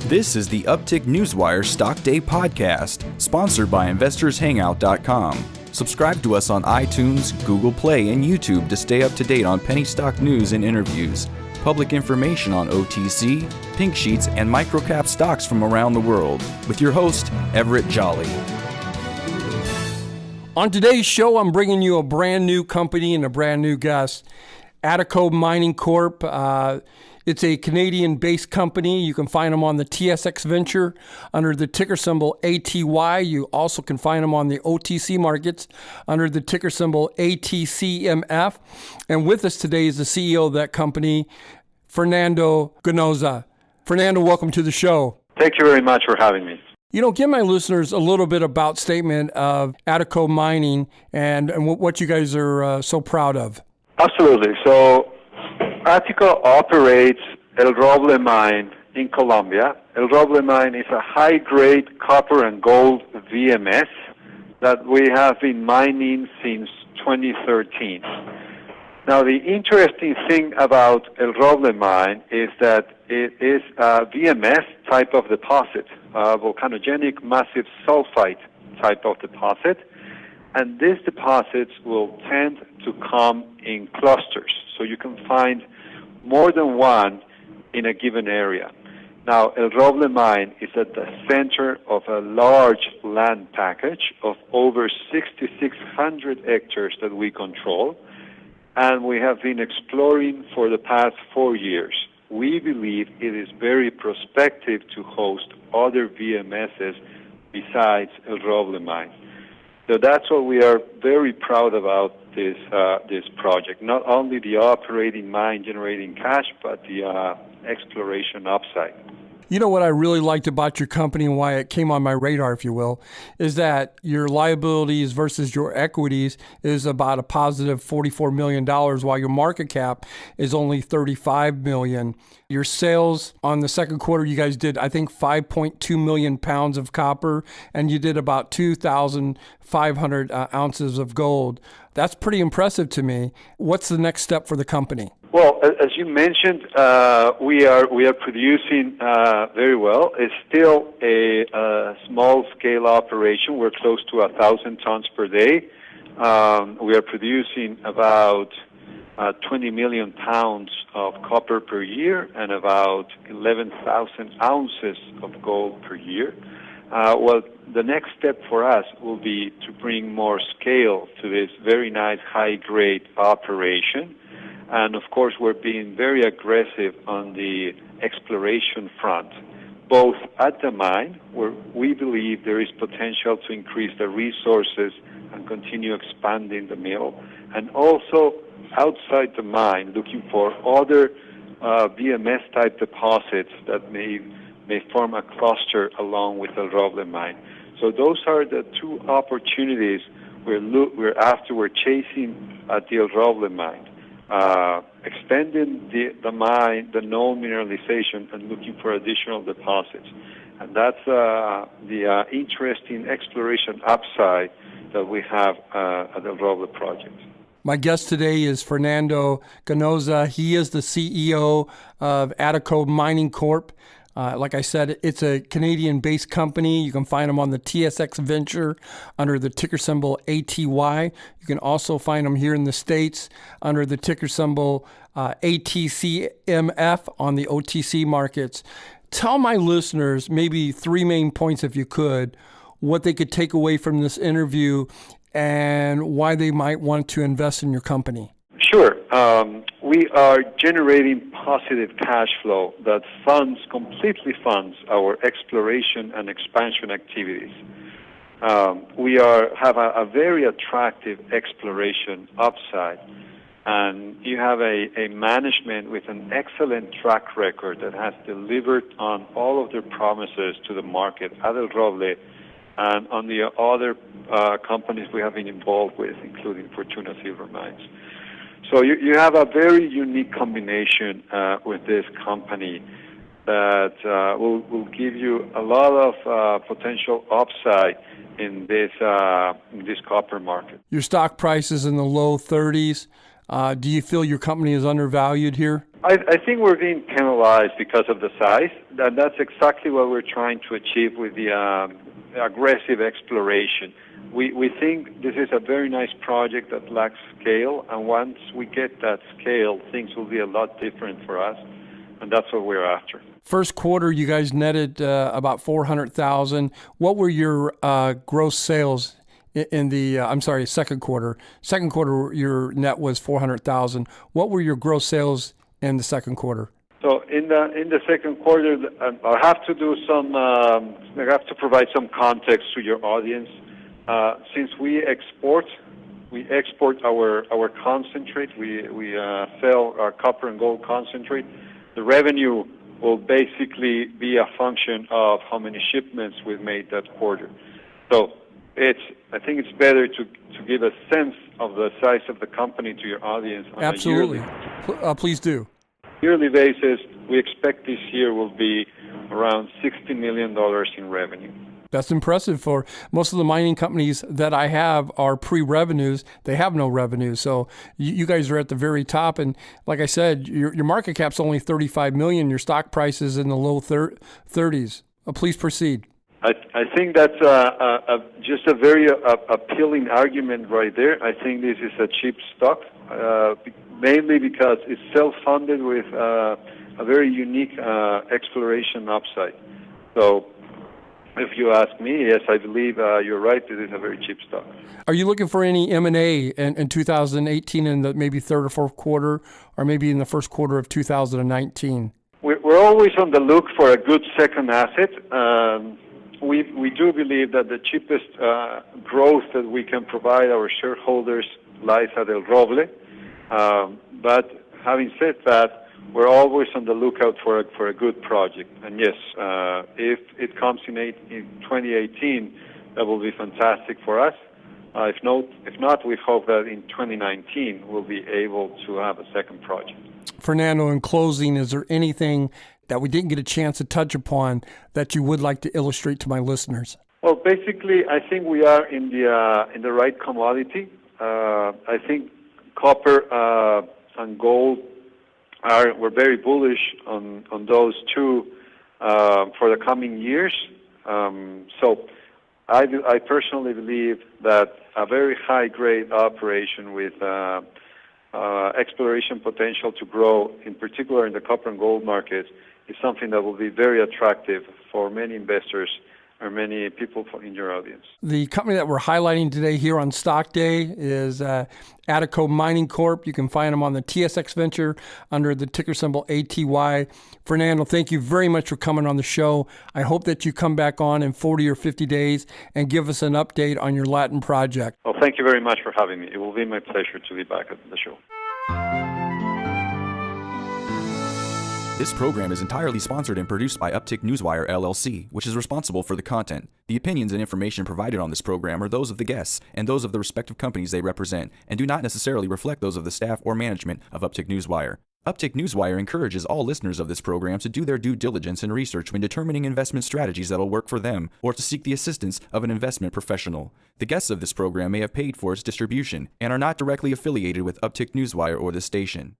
This is the Uptick Newswire Stock Day podcast, sponsored by InvestorsHangout.com. Subscribe to us on iTunes, Google Play, and YouTube to stay up to date on penny stock news and interviews, public information on OTC, pink sheets, and microcap stocks from around the world, with your host, Everett Jolly. On today's show, I'm bringing you a brand new company and a brand new guest, Atico Mining Corp. It's a Canadian-based company. You can find them on the TSXv under the ticker symbol ATY. You also can find them on the OTC markets under the ticker symbol ATCMF. And with us today is the CEO of that company, Fernando Ganoza. Fernando, welcome to the show. Thank you very much for having me. You know, give my listeners a little bit about statement of Atico Mining and what you guys are so proud of. Absolutely. So Atico operates El Roble mine in Colombia. El Roble mine is a high-grade copper and gold VMS that we have been mining since 2013. Now, the interesting thing about El Roble mine is that it is a VMS type of deposit, a volcanogenic massive sulfide type of deposit, and these deposits will tend to come in clusters, so you can find more than one in a given area. Now, El Roble mine is at the center of a large land package of over 6,600 hectares that we control, and we have been exploring for the past 4 years. We believe it is very prospective to host other VMSs besides El Roble mine. So that's what we are very proud about this project. Not only the operating mine generating cash, but the exploration upside. You know what I really liked about your company and why it came on my radar, if you will, is that your liabilities versus your equities is about a positive $44 million, while your market cap is only $35 million. Your sales on the second quarter, you guys did, I think, 5.2 million pounds of copper, and you did about 2,500 ounces of gold. That's pretty impressive to me. What's the next step for the company? Well, as you mentioned, we are producing very well. It's still a small-scale operation. We're close to 1,000 tons per day. We are producing about 20 million pounds of copper per year and about 11,000 ounces of gold per year. Well, the next step for us will be to bring more scale to this very nice high-grade operation. And of course, we're being very aggressive on the exploration front, both at the mine, where we believe there is potential to increase the resources and continue expanding the mill, and also outside the mine, looking for other VMS-type deposits that may form a cluster along with El Roble mine. So those are the two opportunities we're after. We're chasing at the El Roble mine. Extending the mine, the known mineralization, and looking for additional deposits. And that's the interesting exploration upside that we have at the Roble project. My guest today is Fernando Ganoza. He is the CEO of Atico Mining Corp. Like I said, it's a Canadian-based company. You can find them on the TSXv under the ticker symbol ATY. You can also find them here in the States under the ticker symbol ATCMF on the OTC markets. Tell my listeners maybe three main points, if you could, what they could take away from this interview and why they might want to invest in your company. Sure. We are generating positive cash flow that completely funds our exploration and expansion activities. We have a very attractive exploration upside, and you have a management with an excellent track record that has delivered on all of their promises to the market at El Roble and on the other companies we have been involved with, including Fortuna Silver Mines. So you have a very unique combination with this company that will give you a lot of potential upside in this copper market. Your stock price is in the low 30s. Do you feel your company is undervalued here? I think we're being penalized because of the size. That's exactly what we're trying to achieve with the aggressive exploration. We think this is a very nice project that lacks scale, and once we get that scale, things will be a lot different for us, and that's what we're after. First quarter, you guys netted about $400,000. What were your gross sales in the? Second quarter. Second quarter, your net was $400,000. What were your gross sales in the second quarter? So in the second quarter, I have to do some. I have to provide some context to your audience. Since we export our concentrate. We sell our copper and gold concentrate. The revenue will basically be a function of how many shipments we've made that quarter. So I think it's better to give a sense of the size of the company to your audience. On Absolutely. Please do. Yearly basis, we expect this year will be around $60 million in revenue. That's impressive. For most of the mining companies that I have are pre-revenues. They have no revenue. So you guys are at the very top. And like I said, your market cap's only $35 million. Your stock price is in the low 30s. Please proceed. I think that's just a very appealing argument right there. I think this is a cheap stock, mainly because it's self-funded with a very unique exploration upside. So if you ask me, yes, I believe you're right. It is a very cheap stock. Are you looking for any M&A in 2018 in the maybe third or fourth quarter, or maybe in the first quarter of 2019? We're always on the look for a good second asset. We do believe that the cheapest growth that we can provide our shareholders lies at El Roble. But having said that, we're always on the lookout for a good project. And yes, if it comes in 2018, that will be fantastic for us. If not, we hope that in 2019 we'll be able to have a second project. Fernando, in closing, is there anything that we didn't get a chance to touch upon that you would like to illustrate to my listeners? Well, basically, I think we are in the right commodity. I think copper and gold we're very bullish on those two for the coming years. So I personally believe that a very high-grade operation with exploration potential to grow, in particular in the copper and gold market, is something that will be very attractive for many investors or many people in your audience. The company that we're highlighting today here on Stock Day is Atico Mining Corp. You can find them on the TSX Venture under the ticker symbol ATY. Fernando, thank you very much for coming on the show. I hope that you come back on in 40 or 50 days and give us an update on your Latin project. Well, thank you very much for having me. It will be my pleasure to be back at the show. This program is entirely sponsored and produced by Uptick Newswire, LLC, which is responsible for the content. The opinions and information provided on this program are those of the guests and those of the respective companies they represent, and do not necessarily reflect those of the staff or management of Uptick Newswire. Uptick Newswire encourages all listeners of this program to do their due diligence and research when determining investment strategies that will work for them, or to seek the assistance of an investment professional. The guests of this program may have paid for its distribution and are not directly affiliated with Uptick Newswire or this station.